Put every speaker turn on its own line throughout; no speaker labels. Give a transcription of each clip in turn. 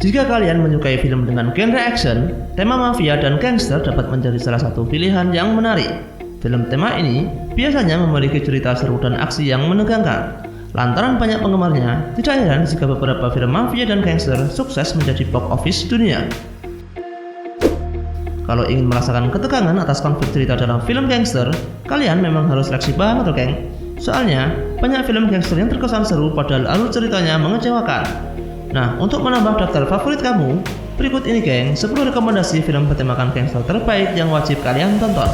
Jika kalian menyukai film dengan genre action, tema mafia dan gangster dapat menjadi salah satu pilihan yang menarik. Film tema ini biasanya memiliki cerita seru dan aksi yang menegangkan. Lantaran banyak penggemarnya, tidak heran jika beberapa film mafia dan gangster sukses menjadi box office dunia. Kalau ingin merasakan ketegangan atas konflik cerita dalam film gangster, kalian memang harus seleksi banget loh geng. Soalnya, banyak film gangster yang terkesan seru padahal alur ceritanya mengecewakan. Nah, untuk menambah daftar favorit kamu, berikut ini geng 10 rekomendasi film bertemakan gangster terbaik yang wajib kalian tonton.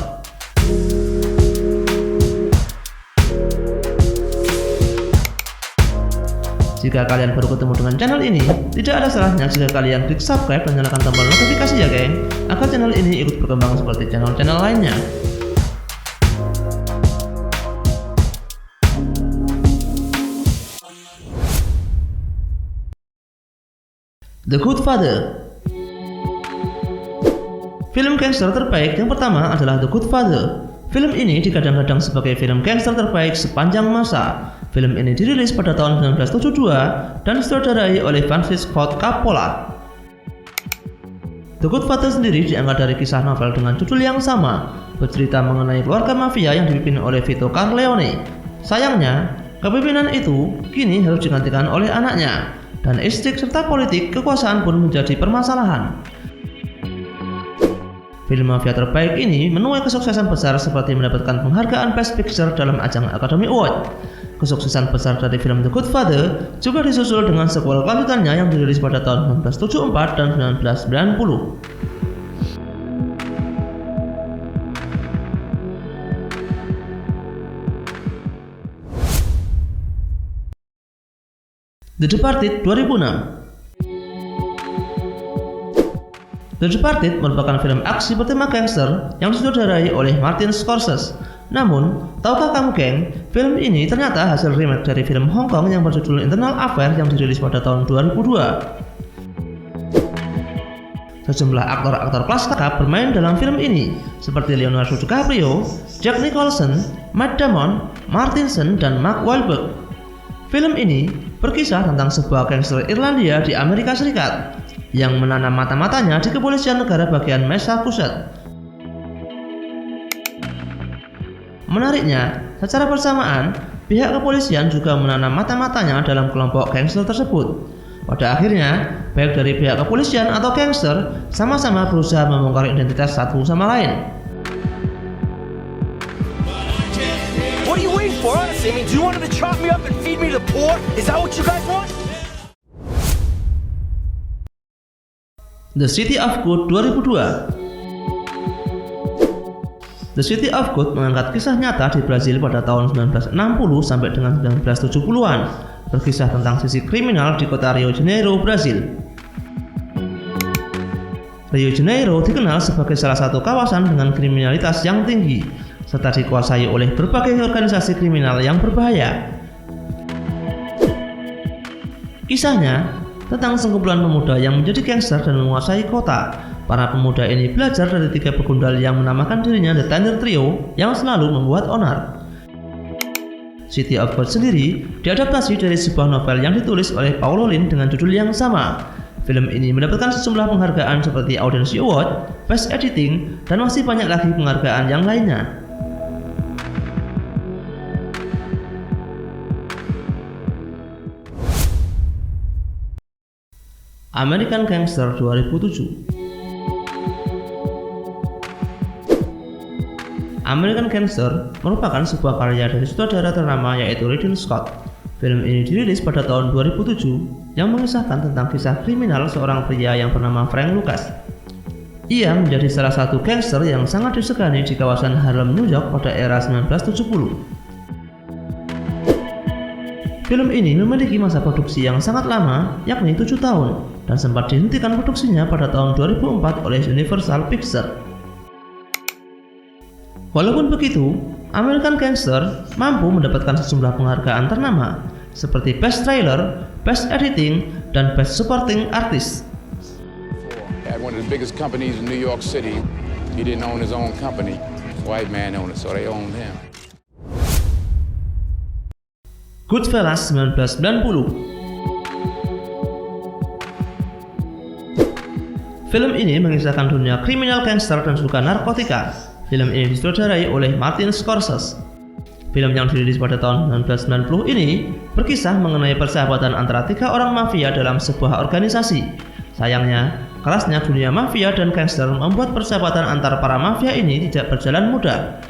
Jika kalian baru ketemu dengan channel ini, tidak ada salahnya jika kalian klik subscribe dan nyalakan tombol notifikasi ya geng, agar channel ini ikut berkembang seperti channel-channel lainnya. The Goodfather. Film gangster terbaik yang pertama adalah The Goodfather. Film ini digadang-gadang sebagai film gangster terbaik sepanjang masa. Film ini dirilis pada tahun 1972 dan disutradarai oleh Francis Ford Coppola. The Goodfather sendiri diangkat dari kisah novel dengan judul yang sama, bercerita mengenai keluarga mafia yang dipimpin oleh Vito Corleone. Sayangnya, kepemimpinan itu kini harus digantikan oleh anaknya, dan istri serta politik kekuasaan pun menjadi permasalahan. Film mafia terbaik ini menuai kesuksesan besar seperti mendapatkan penghargaan Best Picture dalam ajang Academy Award. Kesuksesan besar dari film The Goodfather juga disusul dengan sequel kelanjutannya yang dirilis pada tahun 1974 dan 1990. The Departed 2006. The Departed merupakan film aksi bertema gangster yang disutradarai oleh Martin Scorsese. Namun, tahukah kamu geng, film ini ternyata hasil remake dari film Hong Kong yang berjudul Internal Affair yang dirilis pada tahun 2002. Sejumlah aktor-aktor kelas kakap bermain dalam film ini, seperti Leonardo DiCaprio, Jack Nicholson, Matt Damon, Martinson, dan Mark Wahlberg. Film ini berkisah tentang sebuah gangster Irlandia di Amerika Serikat yang menanam mata-matanya di kepolisian negara bagian Massachusetts. Menariknya, secara bersamaan, pihak kepolisian juga menanam mata-matanya dalam kelompok gangster tersebut. Pada akhirnya, baik dari pihak kepolisian atau gangster sama-sama berusaha membongkar identitas satu sama lain.
What are you waiting for, honestly? I mean, do you want them to chop me up and feed me to the poor? Is that what you guys want?
The City of God 2002. The City of God mengangkat kisah nyata di Brazil pada tahun 1960 sampai dengan 1970-an, berkisah tentang sisi kriminal di kota Rio de Janeiro, Brazil. Rio de Janeiro dikenal sebagai salah satu kawasan dengan kriminalitas yang tinggi, serta dikuasai oleh berbagai organisasi kriminal yang berbahaya. Kisahnya tentang sekumpulan pemuda yang menjadi gangster dan menguasai kota. Para pemuda ini belajar dari 3 begundal yang menamakan dirinya The Thunder Trio yang selalu membuat onar. City of God sendiri diadaptasi dari sebuah novel yang ditulis oleh Paulo Lin dengan judul yang sama. Film ini mendapatkan sejumlah penghargaan seperti Audience Award, Best Editing, dan masih banyak lagi penghargaan yang lainnya. American Gangster 2007. American Gangster merupakan sebuah karya dari sutradara ternama yaitu Ridley Scott. Film ini dirilis pada tahun 2007 yang mengisahkan tentang kisah kriminal seorang pria yang bernama Frank Lucas. Ia menjadi salah satu gangster yang sangat disegani di kawasan Harlem, New York pada era 1970. Film ini memiliki masa produksi yang sangat lama, yakni 7 tahun, dan sempat dihentikan produksinya pada tahun 2004 oleh Universal Pictures. Walaupun begitu, American Gangster mampu mendapatkan sejumlah penghargaan ternama seperti Best Trailer, Best Editing, dan Best Supporting Artist.
Had one of the biggest companies in New York City. He didn't own his own company. White man owned it, so they owned him.
Goodfellas 1990. Film ini mengisahkan dunia kriminal gangster dan juga narkotika. Film ini disutradarai oleh Martin Scorsese. Film yang dirilis pada tahun 1990 ini berkisah mengenai persahabatan antara 3 orang mafia dalam sebuah organisasi. Sayangnya, kerasnya dunia mafia dan gangster membuat persahabatan antara para mafia ini tidak berjalan mudah.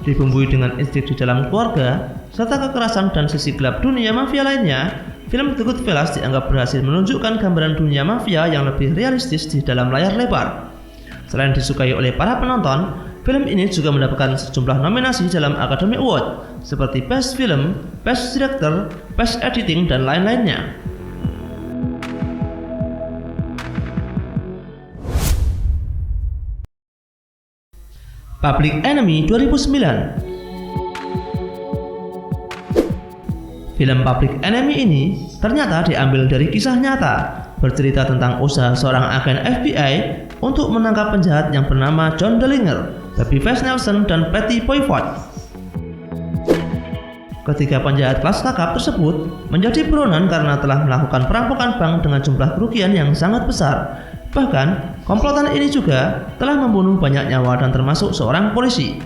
Dibumbui dengan insting di dalam keluarga, serta kekerasan dan sisi gelap dunia mafia lainnya, film The Goodfellas dianggap berhasil menunjukkan gambaran dunia mafia yang lebih realistis di dalam layar lebar. Selain disukai oleh para penonton, film ini juga mendapatkan sejumlah nominasi dalam Academy Award, seperti Best Film, Best Director, Best Editing, dan lain-lainnya. Public Enemy 2009. Film Public Enemy ini ternyata diambil dari kisah nyata, bercerita tentang usaha seorang agen FBI untuk menangkap penjahat yang bernama John Dillinger, Baby Face Nelson, dan Patty Boyford. Ketiga penjahat kelas kakap tersebut menjadi buronan karena telah melakukan perampokan bank dengan jumlah kerugian yang sangat besar. Bahkan, komplotan ini juga telah membunuh banyak nyawa dan termasuk seorang polisi.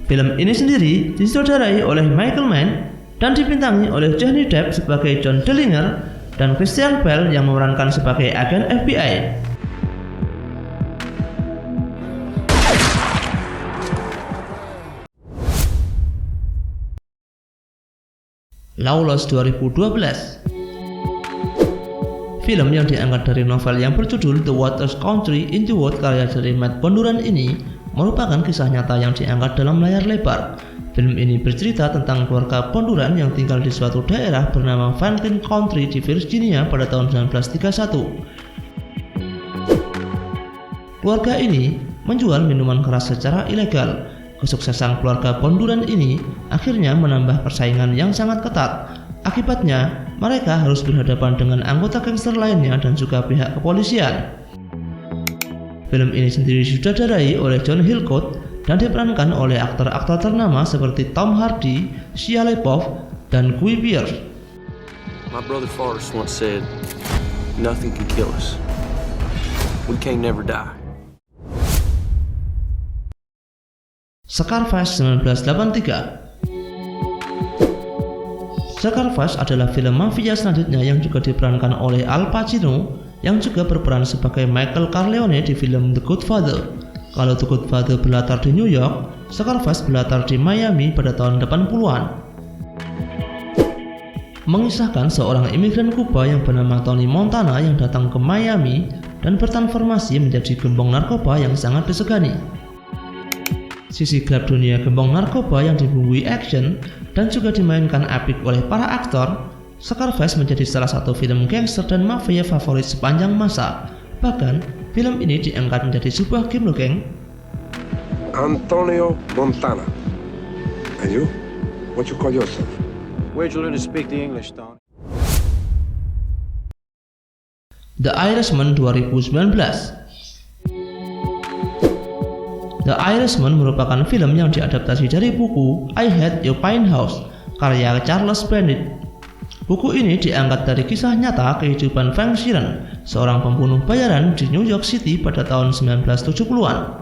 Film ini sendiri disutradarai oleh Michael Mann dan dibintangi oleh Johnny Depp sebagai John Dillinger dan Christian Bale yang memerankan sebagai agen FBI. Lawless 2012. Film yang diangkat dari novel yang berjudul The Waters Country in the Wood karya dari Matt Bonduran ini merupakan kisah nyata yang diangkat dalam layar lebar. Film ini bercerita tentang keluarga Bonduran yang tinggal di suatu daerah bernama Franklin Country di Virginia pada tahun 1931. Keluarga ini menjual minuman keras secara ilegal. Kesuksesan keluarga Bonduran ini akhirnya menambah persaingan yang sangat ketat. Akibatnya, mereka harus berhadapan dengan anggota gangster lainnya dan juga pihak kepolisian. Film ini sendiri disutradarai oleh John Hillcoat dan diperankan oleh aktor-aktor ternama seperti Tom Hardy, Shia LaBeouf, dan Guy Pearce.
My brother Forrest once said, "Nothing can kill us. We can never die."
Scarface 1983. Scarface adalah film mafia selanjutnya yang juga diperankan oleh Al Pacino yang juga berperan sebagai Michael Corleone di film The Godfather. Kalau The Godfather berlatar di New York, Scarface berlatar di Miami pada tahun 80-an. Mengisahkan seorang imigran Kuba yang bernama Tony Montana yang datang ke Miami dan bertransformasi menjadi gembong narkoba yang sangat disegani. Sisi gelap dunia gembong narkoba yang dibumbui action dan juga dimainkan apik oleh para aktor, Scarface menjadi salah satu film gangster dan mafia favorit sepanjang masa. Bahkan, film ini diangkat menjadi sebuah game loh, geng.
Antonio Montana. And you? What you call yourself?
Where'd you learn to speak the English, Don?
The Irishman 2019. The Irishman merupakan film yang diadaptasi dari buku I Hate Your Pine House karya Charles Bennett. Buku ini diangkat dari kisah nyata kehidupan Frank Sheeran, seorang pembunuh bayaran di New York City pada tahun 1970-an.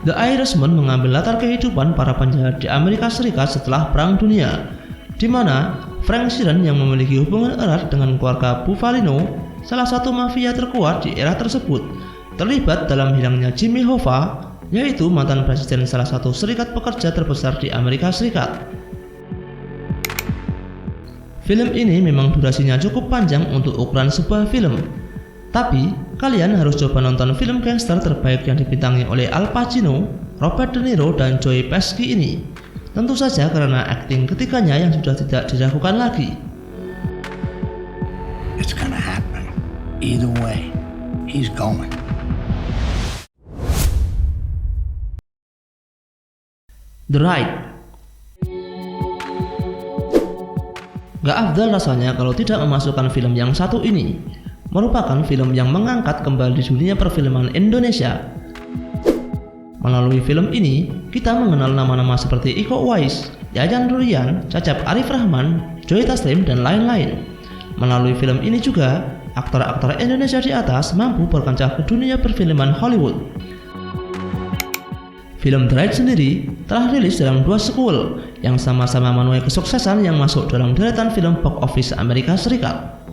The Irishman mengambil latar kehidupan para penjahat di Amerika Serikat setelah Perang Dunia, di mana Frank Sheeran yang memiliki hubungan erat dengan keluarga Bufalino, salah satu mafia terkuat di era tersebut, terlibat dalam hilangnya Jimmy Hoffa, yaitu mantan presiden salah satu serikat pekerja terbesar di Amerika Serikat. Film ini memang durasinya cukup panjang untuk ukuran sebuah film, tapi kalian harus coba nonton film gangster terbaik yang dibintangi oleh Al Pacino, Robert De Niro, dan Joe Pesci ini. Tentu saja karena akting ketiganya yang sudah tidak diragukan lagi.
It's gonna happen. Either way, he's going.
The Raid. Gak afdal rasanya kalau tidak memasukkan film yang satu ini. Merupakan film yang mengangkat kembali dunia perfilman Indonesia. Melalui film ini, kita mengenal nama-nama seperti Iko Uwais, Yayan Ruhian, Cecep Arif Rahman, Joe Taslim, dan lain-lain. Melalui film ini juga, aktor-aktor Indonesia di atas mampu berkancah ke dunia perfilman Hollywood. Film The Raid sendiri telah rilis dalam 2 sequel yang sama-sama menuai kesuksesan yang masuk dalam deretan film box office Amerika Serikat.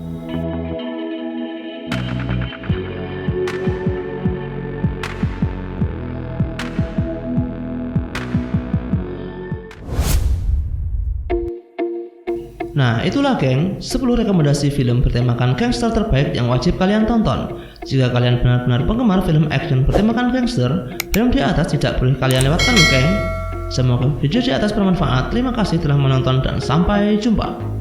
Nah, itulah geng, 10 rekomendasi film bertemakan gangster terbaik yang wajib kalian tonton. Jika kalian benar-benar penggemar film action bertemakan gangster, film di atas tidak boleh kalian lewatkan loh geng. Semoga video di atas bermanfaat. Terima kasih telah menonton dan sampai jumpa.